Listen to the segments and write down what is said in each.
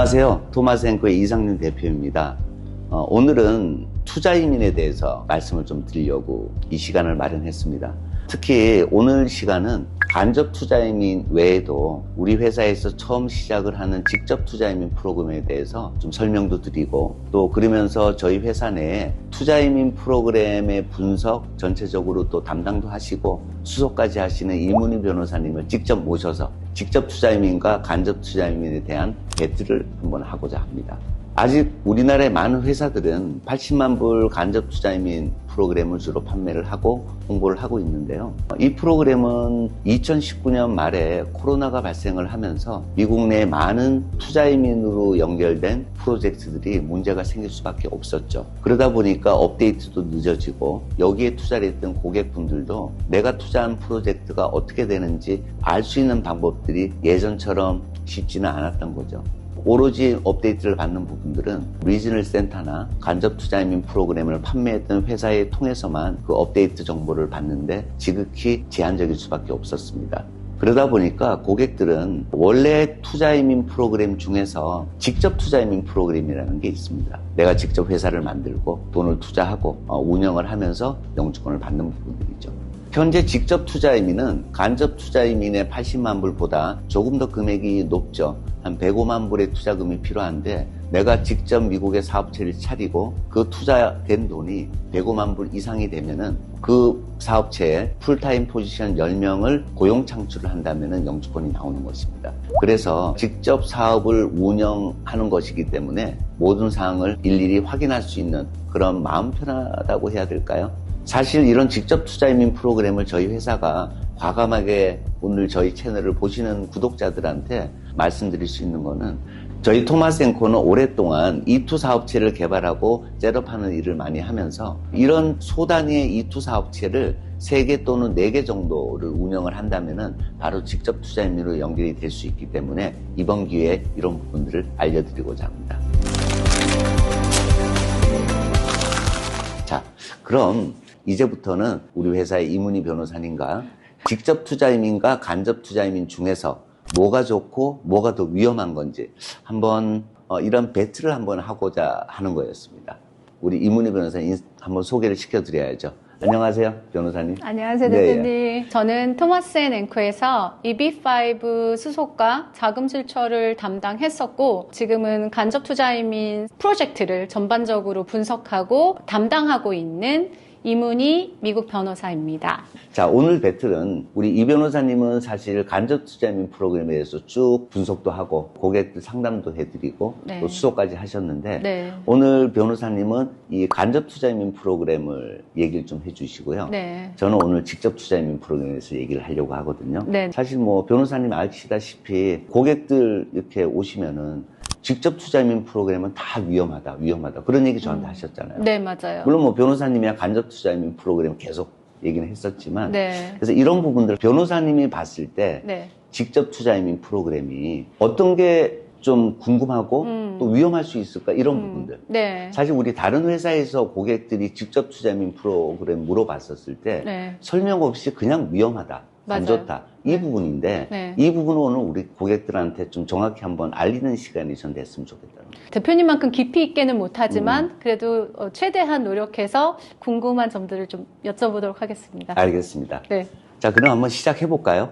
안녕하세요. 토마스앤코의 이상윤 대표입니다. 오늘은 투자이민에 대해서 말씀을 좀 드리려고 이 시간을 마련했습니다. 특히 오늘 시간은 간접 투자이민 외에도 우리 회사에서 처음 시작을 하는 직접 투자이민 프로그램에 대해서 좀 설명도 드리고, 또 그러면서 저희 회사 내에 투자이민 프로그램의 분석 전체적으로 또 담당도 하시고 수석까지 하시는 이문희 변호사님을 직접 모셔서 직접 투자이민과 간접 투자이민에 대한 배틀을 한번 하고자 합니다. 아직 우리나라의 많은 회사들은 80만 불 간접 투자이민 프로그램을 주로 판매를 하고 홍보를 하고 있는데요. 이 프로그램은 2019년 말에 코로나가 발생을 하면서 미국 내 많은 투자이민으로 연결된 프로젝트들이 문제가 생길 수밖에 없었죠. 그러다 보니까 업데이트도 늦어지고, 여기에 투자를 했던 고객분들도 내가 투자한 프로젝트가 어떻게 되는지 알 수 있는 방법들이 예전처럼 쉽지는 않았던 거죠. 오로지 업데이트를 받는 부분들은 리지널 센터나 간접 투자이민 프로그램을 판매했던 회사에 통해서만 그 업데이트 정보를 받는데 지극히 제한적일 수밖에 없었습니다. 그러다 보니까 고객들은 원래 투자이민 프로그램 중에서 직접 투자이민 프로그램이라는 게 있습니다. 내가 직접 회사를 만들고 돈을 투자하고 운영을 하면서 영주권을 받는 부분들이죠. 현재 직접 투자이민은 간접 투자이민의 80만 불보다 조금 더 금액이 높죠. 한 105만 불의 투자금이 필요한데, 내가 직접 미국에 사업체를 차리고 그 투자된 돈이 105만 불 이상이 되면은 그 사업체에 풀타임 포지션 10명을 고용 창출을 한다면은 영주권이 나오는 것입니다. 그래서 직접 사업을 운영하는 것이기 때문에 모든 사항을 일일이 확인할 수 있는 그런 마음 편하다고 해야 될까요? 사실 이런 직접 투자이민 프로그램을 저희 회사가 과감하게 오늘 저희 채널을 보시는 구독자들한테 말씀드릴 수 있는 거는, 저희 토마스앤코는 오랫동안 E2 사업체를 개발하고 셋업하는 일을 많이 하면서 이런 소단위의 E2 사업체를 3개 또는 4개 정도를 운영을 한다면은 바로 직접 투자이민으로 연결이 될 수 있기 때문에 이번 기회에 이런 부분들을 알려드리고자 합니다. 자, 그럼 이제부터는 우리 회사의 이문희 변호사님과 직접 투자이민과 간접 투자이민 중에서 뭐가 좋고 뭐가 더 위험한 건지 한번 이런 배틀을 한번 하고자 하는 거였습니다. 우리 이문희 변호사님 한번 소개를 시켜드려야죠. 안녕하세요, 변호사님. 안녕하세요, 대표님. 네. 저는 토마스앤앵커에서 EB5 수속과 자금 출처를 담당했었고, 지금은 간접 투자이민 프로젝트를 전반적으로 분석하고 담당하고 있는 이문희 미국 변호사입니다. 자, 오늘 배틀은 우리 이 변호사님은 사실 간접 투자이민 프로그램에 대해서 쭉 분석도 하고 고객들 상담도 해드리고 네. 또 수속까지 하셨는데, 네. 오늘 변호사님은 이 간접 투자이민 프로그램을 얘기를 좀 해주시고요. 네. 저는 오늘 직접 투자이민 프로그램에 대해서 얘기를 하려고 하거든요. 네. 사실 뭐 변호사님 아시다시피 고객들 이렇게 오시면은 직접 투자이민 프로그램은 다 위험하다 그런 얘기 저한테 하셨잖아요. 네, 맞아요. 물론 뭐 변호사님이야 간접 투자이민 프로그램 계속 얘기는 했었지만, 네. 그래서 이런 부분들 변호사님이 봤을 때 네. 직접 투자이민 프로그램이 어떤 게 좀 궁금하고 또 위험할 수 있을까, 이런 부분들. 네. 사실 우리 다른 회사에서 고객들이 직접 투자이민 프로그램 물어봤었을 때 네. 설명 없이 그냥 위험하다, 안 맞아요. 좋다, 이 네. 부분인데 네. 이 부분은 오늘 우리 고객들한테 좀 정확히 한번 알리는 시간이 전 됐으면 좋겠다는 거예요. 대표님만큼 깊이 있게는 못하지만 그래도 최대한 노력해서 궁금한 점들을 좀 여쭤보도록 하겠습니다. 알겠습니다. 네. 자, 그럼 한번 시작해 볼까요?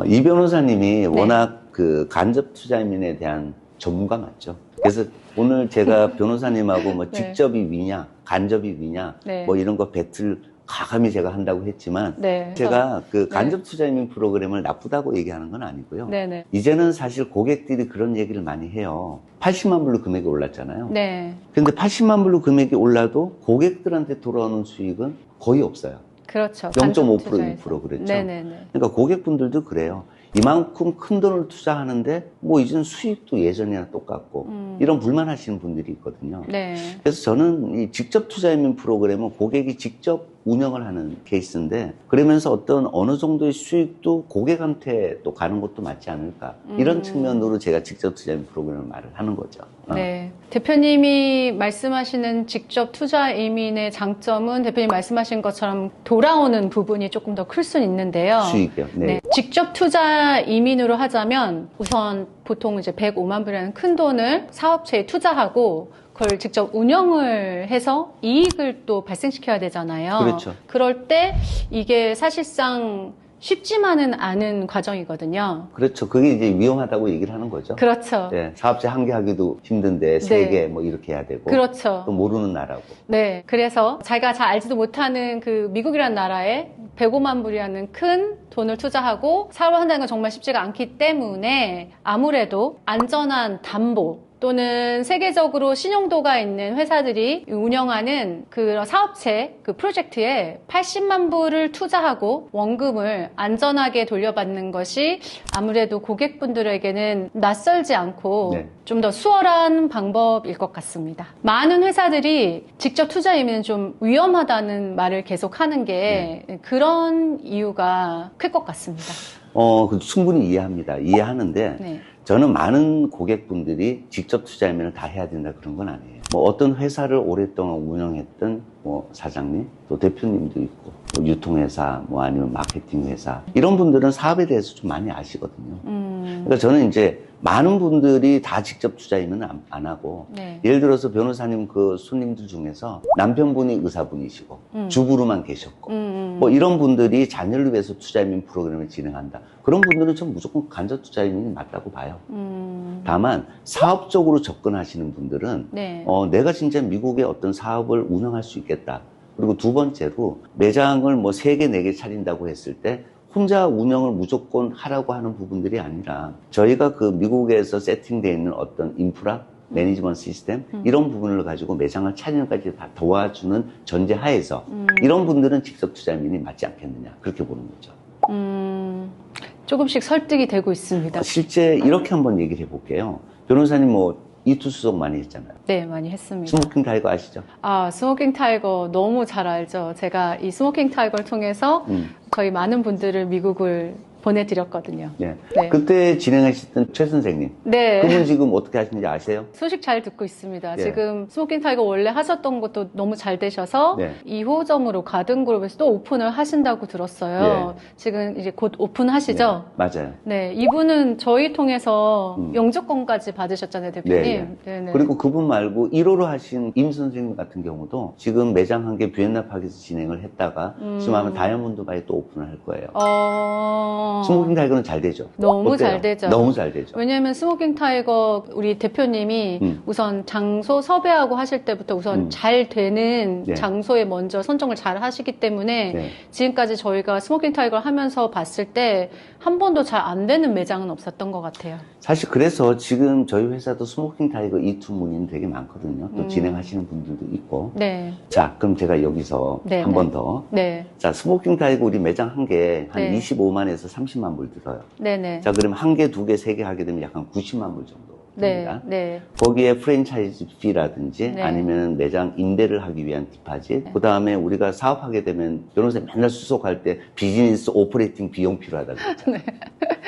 이 변호사님이 워낙 그 간접 투자이민에 대한 전문가 맞죠? 그래서 오늘 제가 변호사님하고 뭐 네. 직접이 위냐, 간접이 위냐, 네. 뭐 이런 거 배틀 과감히 제가 한다고 했지만, 네. 제가 그 간접 투자이민 프로그램을 나쁘다고 얘기하는 건 아니고요. 네네. 이제는 사실 고객들이 그런 얘기를 많이 해요. 80만 불로 금액이 올랐잖아요. 네. 근데 80만 불로 금액이 올라도 고객들한테 돌아오는 수익은 거의 없어요. 그렇죠. 0.5% 투자에서. 2% 그랬죠. 네네네. 그러니까 고객분들도 그래요. 이만큼 큰 돈을 투자하는데 뭐 이제는 수익도 예전이나 똑같고 이런 불만하시는 분들이 있거든요. 네. 그래서 저는 이 직접 투자이민 프로그램은 고객이 직접 운영을 하는 케이스인데 그러면서 어떤 어느 정도의 수익도 고객한테 또 가는 것도 맞지 않을까 이런 측면으로 제가 직접 투자인 프로그램을 말을 하는 거죠. 네. 대표님이 말씀하시는 직접 투자 이민의 장점은 대표님 말씀하신 것처럼 돌아오는 부분이 조금 더 클 수는 있는데요. 수익이요. 네. 네. 직접 투자 이민으로 하자면 우선 보통 이제 105만 불이라는 큰 돈을 사업체에 투자하고 그걸 직접 운영을 해서 이익을 또 발생시켜야 되잖아요. 그렇죠. 그럴 때 이게 사실상 쉽지만은 않은 과정이거든요. 그렇죠. 그게 이제 위험하다고 얘기를 하는 거죠. 그렇죠. 네, 사업체 한 개 하기도 힘든데 세 개 뭐 이렇게 해야 되고. 그렇죠. 또 모르는 나라고. 네. 그래서 자기가 잘 알지도 못하는 그 미국이라는 나라에 105만 불이라는 큰 돈을 투자하고 사업을 한다는 건 정말 쉽지가 않기 때문에 아무래도 안전한 담보 또는 세계적으로 신용도가 있는 회사들이 운영하는 그 사업체, 그 프로젝트에 80만 불을 투자하고 원금을 안전하게 돌려받는 것이 아무래도 고객분들에게는 낯설지 않고 네. 좀 더 수월한 방법일 것 같습니다. 많은 회사들이 직접 투자 이민은 좀 위험하다는 말을 계속 하는 게 그런 이유가 클 것 같습니다. 충분히 이해합니다. 이해하는데 네. 저는 많은 고객분들이 직접 투자이면을 다 해야 된다 그런 건 아니에요. 뭐 어떤 회사를 오랫동안 운영했던 뭐 사장님, 또 대표님도 있고, 또 유통회사, 뭐 아니면 마케팅회사 이런 분들은 사업에 대해서 좀 많이 아시거든요. 그러니까 저는 이제 많은 분들이 다 직접 투자이면 안 하고 네. 예를 들어서 변호사님 그 손님들 중에서 남편분이 의사분이시고 주부로만 계셨고 뭐 이런 분들이 자녀를 위해서 투자이민 프로그램을 진행한다. 그런 분들은 전 무조건 간접 투자이민이 맞다고 봐요. 다만 사업적으로 접근하시는 분들은 네. 내가 진짜 미국의 어떤 사업을 운영할 수 있겠다. 그리고 두 번째로 매장을 뭐 3개, 4개 차린다고 했을 때 혼자 운영을 무조건 하라고 하는 부분들이 아니라 저희가 그 미국에서 세팅되어 있는 어떤 인프라, 매니지먼트 시스템 이런 부분을 가지고 매장을 차리는까지 다 도와주는 전제하에서 이런 분들은 직접 투자민이 맞지 않겠느냐 그렇게 보는 거죠. 조금씩 설득이 되고 있습니다. 실제 이렇게 한번 얘기를 해볼게요. 변호사님 뭐 이투 수석 많이 했잖아요. 네, 많이 했습니다. 스모킹 타이거 아시죠? 아, 스모킹 타이거 너무 잘 알죠. 제가 이 스모킹 타이거를 통해서 저희 많은 분들을 미국을 보내드렸거든요. 네. 네. 그때 진행하셨던 최 선생님. 네. 그분 지금 어떻게 하시는지 아세요? 소식 잘 듣고 있습니다. 네. 지금 스모킹 타이거 원래 하셨던 것도 너무 잘 되셔서 네. 2호점으로 가든그룹에서 또 오픈을 하신다고 들었어요. 지금 이제 곧 오픈하시죠? 네, 맞아요. 네. 이분은 저희 통해서 영주권까지 받으셨잖아요, 대표님. 네. 네네. 그리고 그분 말고 1호로 하신 임 선생님 같은 경우도 지금 매장 한 개 비엔나 파크에서 진행을 했다가 지금 아마 다이아몬드 바에 또 오픈을 할 거예요. 스모킹 타이거는 잘 되죠. 너무 어때요? 잘 되죠. 너무 잘 되죠. 왜냐하면 스모킹 타이거 우리 대표님이 우선 장소 섭외하고 하실 때부터 우선 잘 되는 네. 장소에 먼저 선정을 잘 하시기 때문에 네. 지금까지 저희가 스모킹 타이거를 하면서 봤을 때 한 번도 잘 안 되는 매장은 없었던 것 같아요. 사실 그래서 지금 저희 회사도 스모킹 타이거 E2 문의는 되게 많거든요. 또 진행하시는 분들도 있고. 네. 자, 그럼 제가 여기서 네, 한 번 더. 네. 자, 스모킹 타이거 우리 매장 한 개 한 네. 25만에서 30만 불 들어요. 네네. 자, 그럼 한 개, 두 개, 세 개 하게 되면 약간 90만 불 정도 네. 됩니다. 네. 거기에 프랜차이즈 피라든지 네. 아니면 매장 임대를 하기 위한 디파짓, 그 다음에 우리가 사업하게 되면 변호사 맨날 수속할 때 비즈니스 오퍼레이팅 비용 필요하다 그랬잖아요.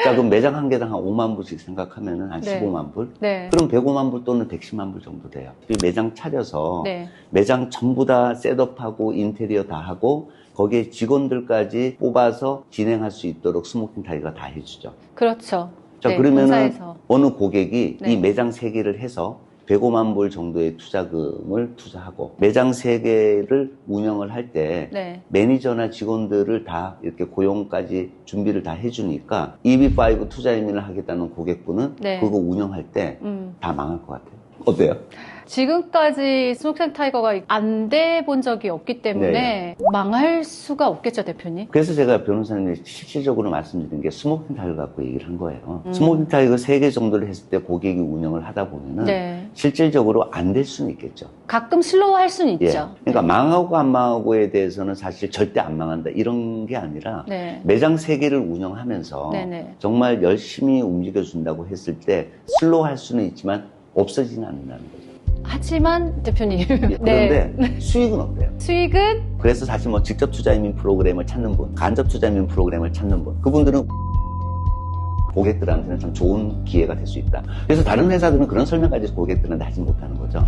자, 그럼 매장 한 개당 한 5만 불씩 생각하면은 한 네. 15만 불? 네. 그럼 105만 불 또는 110만 불 정도 돼요. 이 매장 차려서 네. 매장 전부 다 셋업하고 인테리어 다 하고 거기에 직원들까지 뽑아서 진행할 수 있도록 스모킹 타이거가 다 해주죠. 그렇죠. 자, 네, 그러면은 본사에서. 어느 고객이 네. 이 매장 3개를 해서 105만 불 정도의 투자금을 투자하고 매장 3개를 운영을 할 때 네. 매니저나 직원들을 다 이렇게 고용까지 준비를 다 해주니까 EB5 투자 이민을 하겠다는 고객분은 네. 그거 운영할 때 다 망할 것 같아요. 어때요? 지금까지 스모킹 타이거가 안 돼 본 적이 없기 때문에 네. 망할 수가 없겠죠, 대표님? 그래서 제가 변호사님이 실질적으로 말씀드린 게 스모킹 타이거 갖고 얘기를 한 거예요. 스모킹 타이거 3개 정도를 했을 때 고객이 운영을 하다 보면은 네. 실질적으로 안 될 수는 있겠죠. 가끔 슬로우 할 수는 예. 있죠. 그러니까 망하고 안 망하고에 대해서는 사실 절대 안 망한다 이런 게 아니라 네. 매장 3개를 운영하면서 네네. 정말 열심히 움직여준다고 했을 때 슬로우 할 수는 있지만 없어지지는 않는다는 거죠. 하지만 대표님 예, 그런데 수익은 어때요? 수익은 그래서 사실 뭐 직접 투자이민 프로그램을 찾는 분, 간접 투자이민 프로그램을 찾는 분, 그분들은 고객들한테는 참 좋은 기회가 될 수 있다. 그래서 다른 회사들은 그런 설명까지 고객들한테 하지 못하는 거죠.